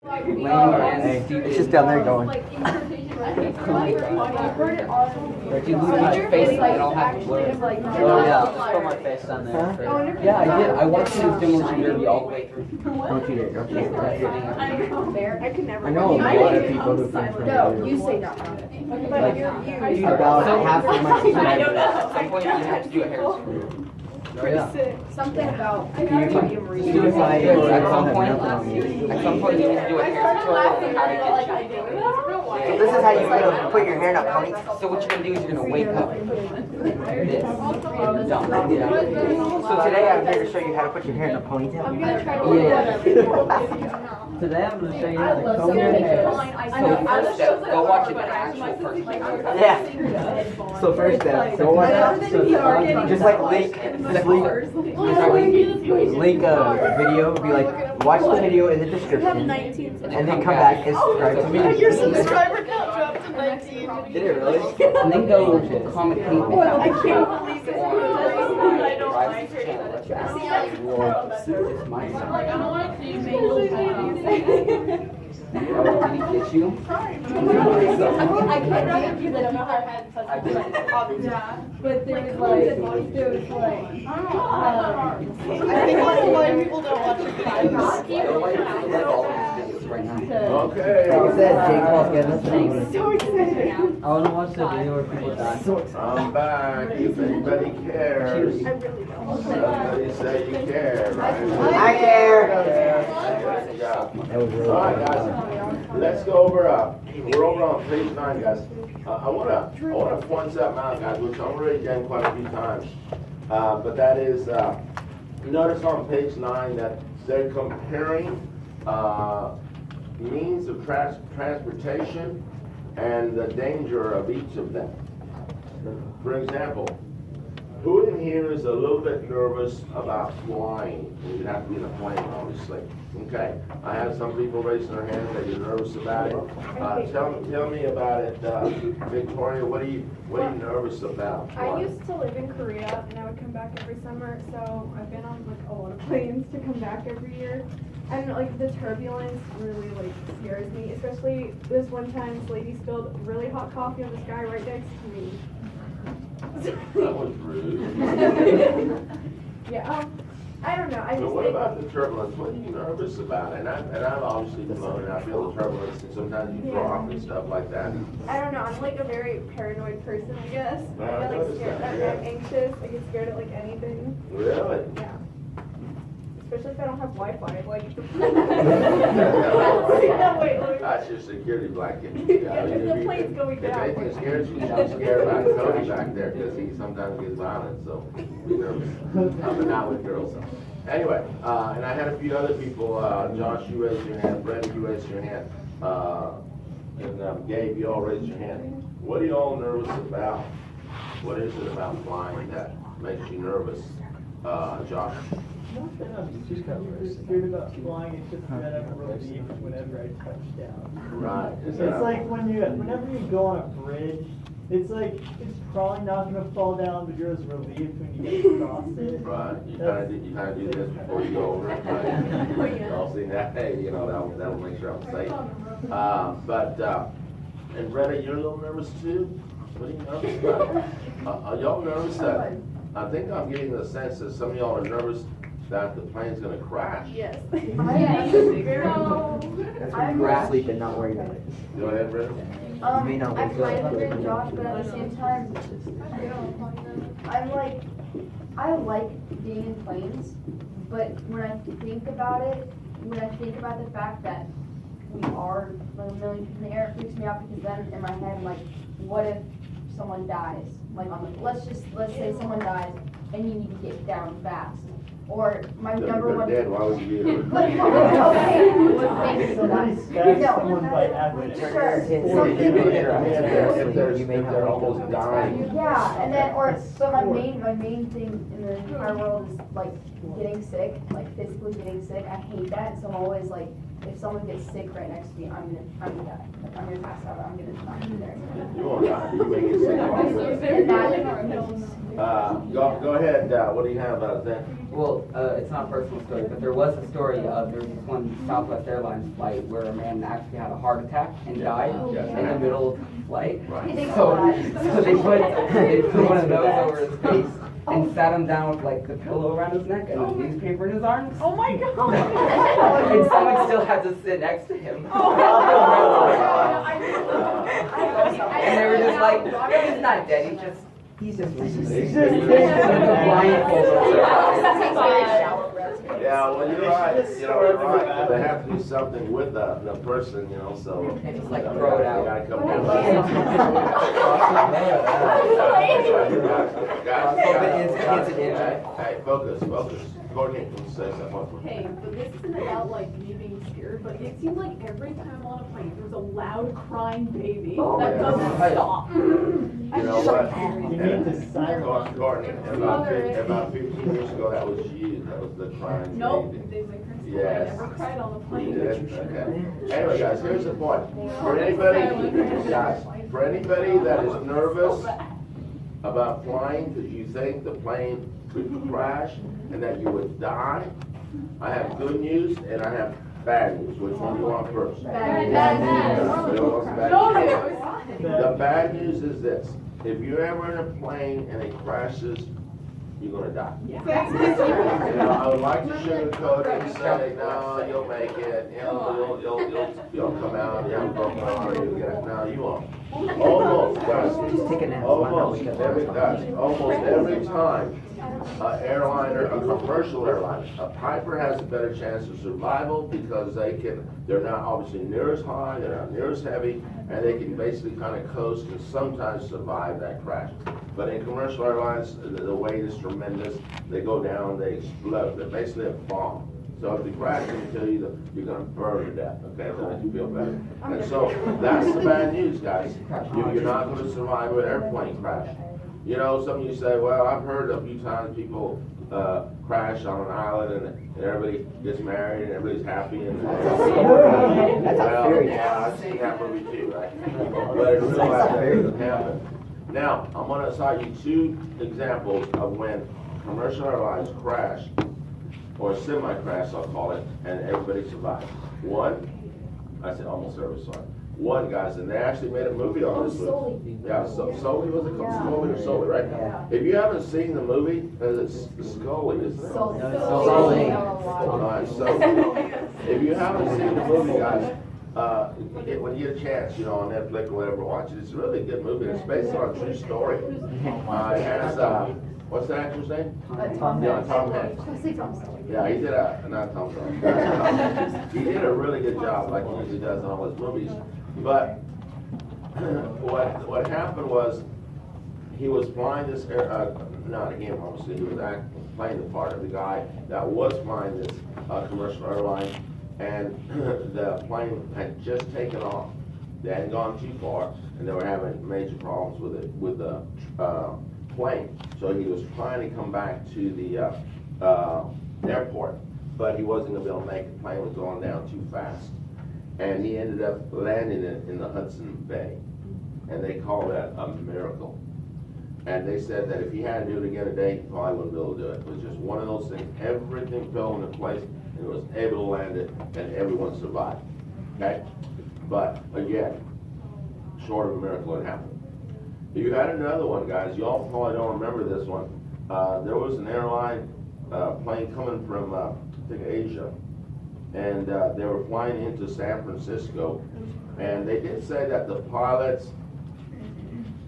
Hey, it's just down there going. Like you lose your face and it all happens blurry. Oh yeah, just put my face down there. Yeah, I did. I watched his Demolition Derby all the way through. Don't you dare. I could never. I know a lot of people who think from No, you say no. about half of my subscribers. At some point, you have to do a hair screw. Yeah. Something about Suicide or At some point, nothing on you. at some point, you need to do a hair tutorial on how to get you. So this is how you put your hair in a pony? So what you're gonna do is you're gonna wake up. This. Dumb. Yeah. So today I'm here to show you how to put your hair in a ponytail. Yeah. Today I'm going to show you how to comb your hair. So first step, go watch an actual person. Yeah. So first step, go watch just like link a video, be like, watch the video in the description, and then come back and subscribe to me. Your subscriber count dropped to 19. Did it really? And then go comment hate. I can't believe it. I don't like it. It's my son. I don't want to use Did he get you? I can't read because I don't know how to have such but there was like, I think that's why people don't watch your Right now. Okay. Like I said, Jake Paul's getting us things. So excited. I want to watch the video where people die. I'm back. If anybody cares, I really don't. somebody say you care, right? I care. There you go. That was really All right, good. guys. Let's go over. We're over on page 9, guys. I wanna point something out, guys, which I've already done quite a few times. But that is, notice on page 9 that they're comparing means of transportation and the danger of each of them. For example, who in here is a little bit nervous about flying? You have to be in a plane, obviously. Okay, I have some people raising their hands that you're nervous about it. Tell me about it, Victoria. What are you nervous about? I used to live in Korea and I would come back every summer, so I've been on like a lot of planes to come back every year. And like the turbulence really like scares me, especially this one time this lady spilled really hot coffee on this guy right next to me. That was rude. Yeah, I don't know. I So just what think about the turbulence? What are you nervous about? And I've obviously flown and I feel the turbulence and sometimes you drop and stuff like that. I don't know. I'm like a very paranoid person, I guess. I I get like noticed scared. that, I'm yeah. anxious. I get scared at like anything. Really? Yeah. Especially if I don't have Wi-Fi. Like. That's your security blanket. Yeah, if the plane's going If down. anything scares you, I'm scared about Cody back there because he sometimes gets violent, so be nervous. But not with girls. Anyway, and I had a few other people, Josh, you raised your hand, Brenda, you raised your hand, and Gabe, you all raised your hand. What are you all nervous about? What is it about flying that makes you nervous? Josh? Nothing, I'm just scared about flying. It's just that I'm relieved whenever I touch down. Right. It's like whenever you go on a bridge, it's like it's probably not gonna fall down, but you're as relieved when you get across it. Right, you kinda do this before you go over it, right? Y'all seen that, hey, you know, that'll make sure I'm safe. And Brenda, you're a little nervous too? What are you nervous about? Are y'all nervous that, I think I'm getting the sense that some of y'all are nervous that the plane's gonna crash. Yes. That's when you're asleep and not worry about it. Go ahead, Brenda. You may not I wake kind up. of agree with Josh, but at the same time, I'm like, I like being in planes, but when I think about it, when I think about the fact that we are like a million people in the air, it freaks me out because then in my head, I'm like, what if someone dies? Like, let's say someone dies and you need to get down fast. Or my number They're one. dead, why would you be here? But, okay. Somebody stabs someone by accident. Sure. If they're almost dying. Yeah, and then, but my main thing in the entire world is like getting sick, like physically getting sick. I hate that, so I'm always like if someone gets sick right next to me, I'm gonna die. Like, I'm gonna pass out, I'm gonna not be there. You won't die, you may get sick. And that, Go ahead, what do you have, Zach? Well, it's not a personal story, but there was a story of, there was this one Southwest Airlines flight where a man actually had a heart attack and died in the middle of the flight. Right. So they put one of those over his face and sat him down with like the pillow around his neck and a newspaper in his arms. Oh my god! And someone still had to sit next to him. And they were just like, he's not dead, he's just Yeah, well, you're right, you're right, they have to do something with the person, so. And just like throw it out. You gotta come Hey, focus. Courtney, can you say something? Hey, but this isn't about like me being scared, but it seems like every time I'm on a plane, there's a loud crying baby that doesn't stop. You know what? You need to silence. Courtney, about 15 years ago, that was you, that was the crying Nope, baby. they my principal, Yes. I never cried on the You plane. did? Okay. Anyway, guys, here's the point. For anybody that is nervous about flying because you think the plane could crash and that you would die, I have good news and I have bad news. Which one do you want first? Bad news. Who wants bad No news? news. The bad news is this: if you're ever in a plane and it crashes, you're gonna die. I would like to sugarcoat it and say, no, you'll make it. You'll come out. You haven't broken arm. You'll get it. No, you won't. Almost, guys. Just take a nap. Almost every time a commercial airliner, a Piper has a better chance of survival because they're not obviously near as high, they're not near as heavy, and they can basically kind of coast and sometimes survive that crash. But in commercial airlines, the weight is tremendous. They go down, they explode. They're basically a bomb. So if they crash into you, you're going to burn to death, okay, to make you feel better. And so that's the bad news, guys. You're not going to survive an airplane crash. You know, some of you say, well, I've heard a few times people crash on an island and everybody gets married and everybody's happy. And That's a fairy tale. yeah, I've seen that movie too, right? But in real life, that doesn't happen. Now, I'm going to cite you two examples of when commercial airlines crash, or semi-crash, I'll call it, and everybody survived. One, I said almost everybody survived. One, guys, and they actually made a movie on this movie. Yeah, Sully, was it called Scully or Sully, right? If you haven't seen the movie, it's Scully, isn't it? Sully. All right, so if you haven't seen the movie, guys, when you get a chance, on Netflix or whatever, watch it. It's a really good movie. It's based on a true story. It has, what's the actor's name? Tom Yeah, Hanks. Tom Hanks. Say Tom Selleck. Yeah, he did not Tom Selleck. He did a really good job, like he usually does in all his movies. But what happened was he was flying this not him, obviously. He was playing the part of the guy that was flying this commercial airline, and the plane had just taken off. They hadn't gone too far, and they were having major problems with the plane. So he was trying to come back to the airport, but he wasn't going to be able to make it. The plane was going down too fast. And he ended up landing in the Hudson Bay. And they call that a miracle. And they said that if he had to do it again today, he probably wouldn't be able to do it. It was just one of those things. Everything fell into place, and he was able to land it, and everyone survived. Okay? But again, short of a miracle, it happened. You had another one, guys. You all probably don't remember this one. There was an airline plane coming from, I think, Asia, and they were flying into San Francisco, and they did say that the pilots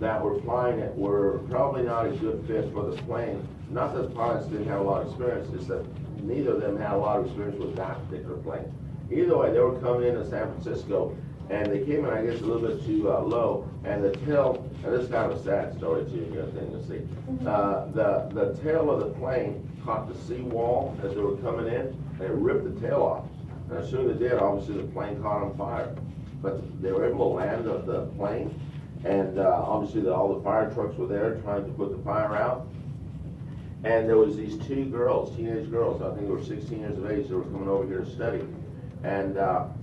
that were flying it were probably not a good fit for the plane. Not that the pilots didn't have a lot of experience, it's that neither of them had a lot of experience with that particular plane. Either way, they were coming into San Francisco, and they came in, I guess, a little bit too low, and the tail, and this is kind of a sad story too, you thing to see. The tail of the plane caught the seawall as they were coming in, and it ripped the tail off. And as soon as it did, obviously the plane caught on fire. But they were able to land the plane, and obviously all the fire trucks were there trying to put the fire out. And there was these two girls, teenage girls, I think they were 16 years of age, they were coming over here to study. And,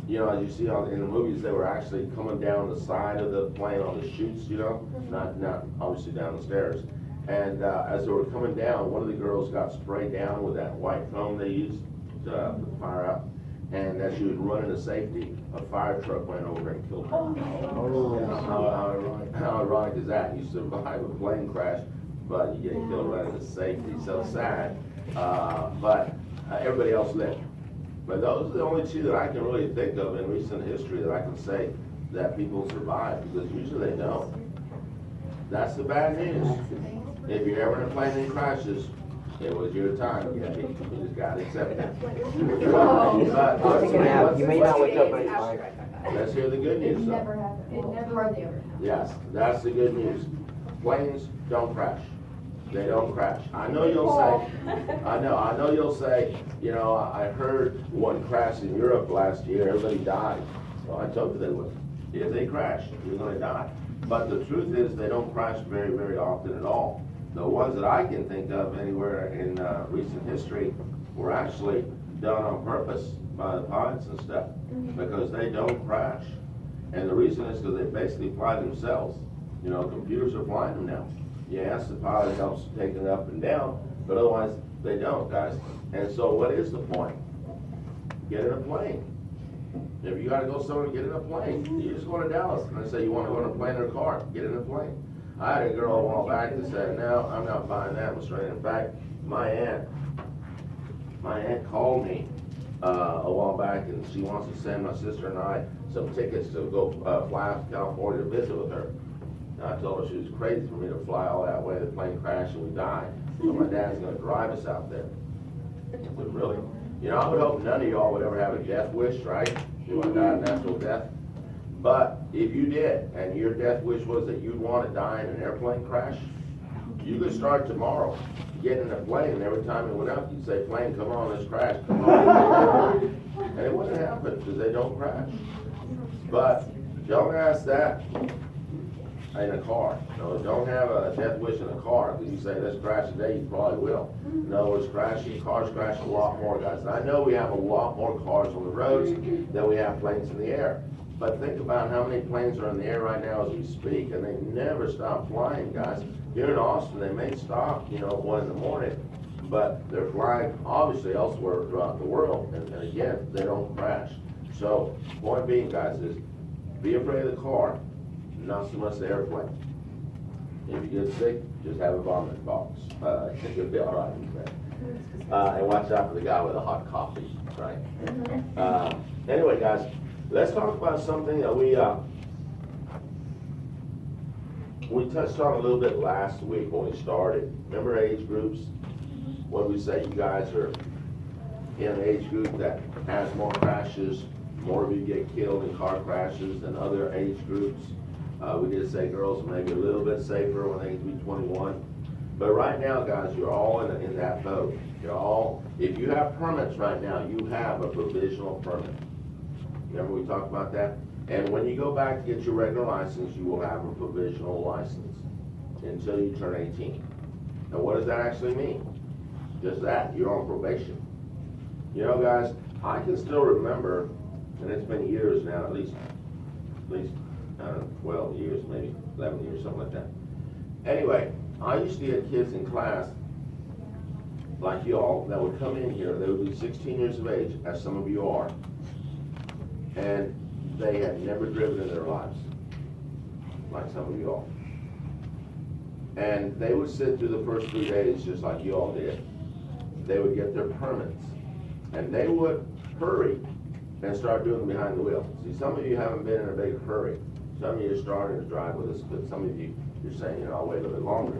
you know, as you see in the movies, they were actually coming down the side of the plane on the chutes, you know, not obviously down the stairs. And as they were coming down, one of the girls got sprayed down with that white foam they used to put the fire out. And as she was running to safety, a fire truck went over and killed her. How ironic is that? You survive a plane crash, but you get killed running to safety. So sad. But everybody else lived. But those are the only two that I can really think of in recent history that I can say that people survive, because usually they don't. That's the bad news. If you're ever in a plane that crashes, it was your time. Yeah, you just got to accept that. I'll take a nap. You may not wake up, but it's fine. Let's hear the good news It though. never happened. It never hardly ever happened. Yes, that's the good news. Planes don't crash. They don't crash. I know you'll say, you know, I heard one crash in Europe last year, everybody died. Well, I told you they would. If they crash, you're gonna die. But the truth is, they don't crash very, very often at all. The ones that I can think of anywhere in recent history were actually done on purpose by the pilots and stuff, because they don't crash. And the reason is because they basically fly themselves. You know, computers are flying them now. Yes, the pilot helps take it up and down, but otherwise they don't, guys. And so what is the point? Get in a plane. If you gotta go somewhere, get in a plane. You just go to Dallas and I say you wanna go in a plane or a car, get in a plane. I had a girl a while back that said, no, I'm not buying that, Mr. Ray. In fact, my aunt called me a while back, and she wants to send my sister and I some tickets to go fly out to California to visit with her. And I told her she was crazy for me to fly all that way. The plane crashed and we died. So my dad's gonna drive us out there. I said, really? You know, I would hope none of y'all would ever have a death wish, right? You want to die a natural death? But if you did, and your death wish was that you'd want to die in an airplane crash, you could start tomorrow, get in a plane, and every time it went up, you'd say, plane, come on, let's crash, come on. And it wouldn't happen, because they don't crash. But don't ask that in a car. No, don't have a death wish in a car, because you say, let's crash today, you probably will. In other words, cars crash a lot more, guys. And I know we have a lot more cars on the roads than we have planes in the air. But think about how many planes are in the air right now as we speak, and they never stop flying, guys. Here in Austin, they may stop, you know, at 1 in the morning, but they're flying obviously elsewhere throughout the world, and again, they don't crash. So, point being, guys, is be afraid of the car, not so much the airplane. If you get sick, just have a vomit box. You'll be all right with that. And watch out for the guy with the hot coffee, right? Anyway, guys, let's talk about something that we touched on a little bit last week when we started. Remember age groups? What did we say? You guys are in an age group that has more crashes, more of you get killed in car crashes than other age groups. We did say girls are maybe a little bit safer when they get to be 21. But right now, guys, you're all in that boat. You're all, if you have permits right now, you have a provisional permit. Remember we talked about that? And when you go back to get your regular license, you will have a provisional license until you turn 18. Now what does that actually mean? Just that, you're on probation. You know, guys, I can still remember, and it's been years now, at least I don't know, 12 years, maybe 11 years, something like that. Anyway, I used to get kids in class, like y'all, that would come in here, they would be 16 years of age, as some of you are, and they had never driven in their lives, like some of you all. And they would sit through the first 3 days just like you all did. They would get their permits, and they would hurry and start doing behind the wheel. See, some of you haven't been in a big hurry. Some of you are starting to drive with us, but some of you, you're saying, you know, I'll wait a little bit longer.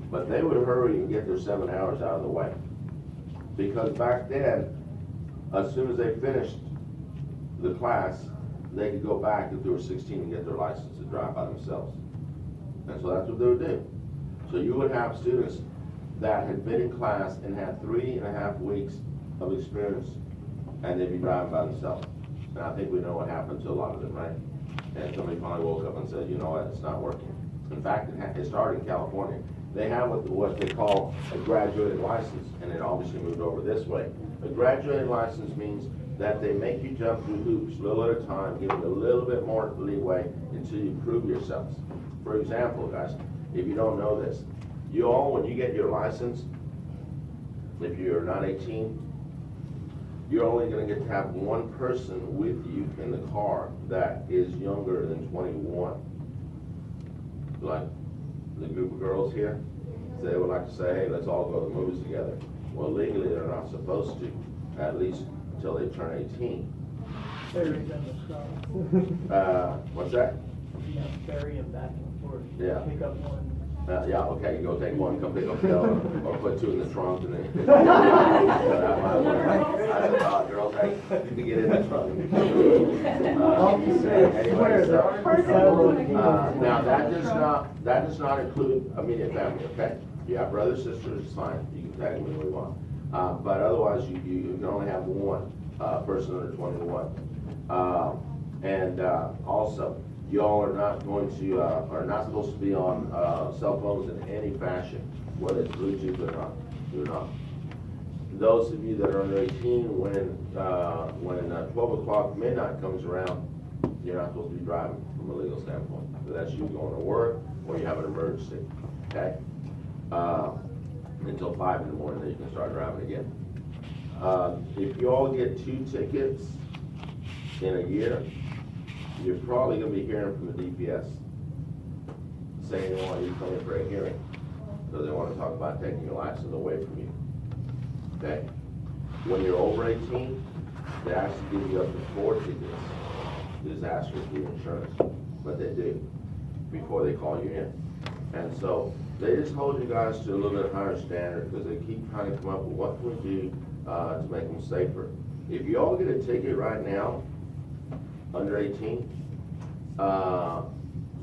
But they would hurry and get their 7 hours out of the way. Because back then, as soon as they finished the class, they could go back if they were 16 and get their license to drive by themselves. And so that's what they would do. So you would have students that had been in class and had 3.5 weeks of experience, and they'd be driving by themselves. And I think we know what happened to a lot of them, right? And somebody finally woke up and said, you know what, it's not working. In fact, it started in California. They have what they call a graduated license, and it obviously moved over this way. A graduated license means that they make you jump through hoops a little at a time, give you a little bit more leeway until you prove yourselves. For example, guys, if you don't know this, you all, when you get your license, if you're not 18, you're only gonna get to have one person with you in the car that is younger than 21. Like the group of girls here, they would like to say, hey, let's all go to the movies together. Well, legally, they're not supposed to, at least until they turn 18. Ferry them across. What's that? Yeah, ferry them back and forth. Yeah. Pick up one. Yeah, okay, you go take one, come pick up the other, or put two in the trunk and then. Girls, hey, you can get in the trunk. Anyway, so, now that does not include immediate family, okay? You have brothers, sisters, it's fine, you can tag them when you want. But otherwise, you can only have one, person under 21. Also, y'all are not going to, are not supposed to be on, cell phones in any fashion, whether it's Bluetooth or not, do not. Those of you that are under 18, when 12 o'clock midnight comes around, you're not supposed to be driving from a legal standpoint. So that's you going to work or you have an emergency, okay? Until 5 in the morning, then you can start driving again. If you all get 2 tickets in a year, you're probably gonna be hearing from the DPS saying they want you to come in for a hearing, because they want to talk about taking your license away from you, okay? When you're over 18, they actually give you up to 4 tickets, disaster-free insurance, but they do, before they call you in. And so, they just hold you guys to a little bit higher standard, because they keep trying to come up with what can we do to make them safer. If you all get a ticket right now, under 18,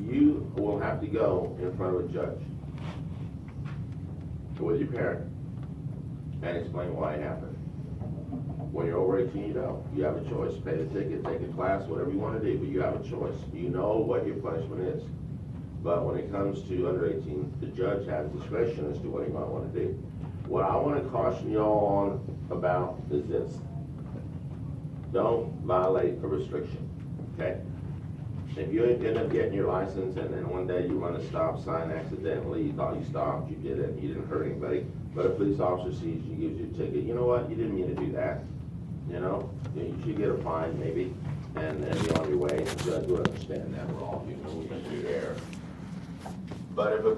you will have to go in front of a judge with your parent and explain why it happened. When you're over 18, you don't. You have a choice. Pay the ticket, take a class, whatever you want to do, but you have a choice. You know what your punishment is. But when it comes to under 18, the judge has discretion as to what he might want to do. What I want to caution y'all on about is this. Don't violate a restriction, okay? If you end up getting your license and then one day you run a stop sign accidentally, you thought you stopped, you didn't, you didn't hurt anybody, but a police officer sees you, gives you a ticket, you know what, you didn't mean to do that, you know? You should get a fine maybe, and be on your way, and the judge would understand that we're all human, we can do error. But if a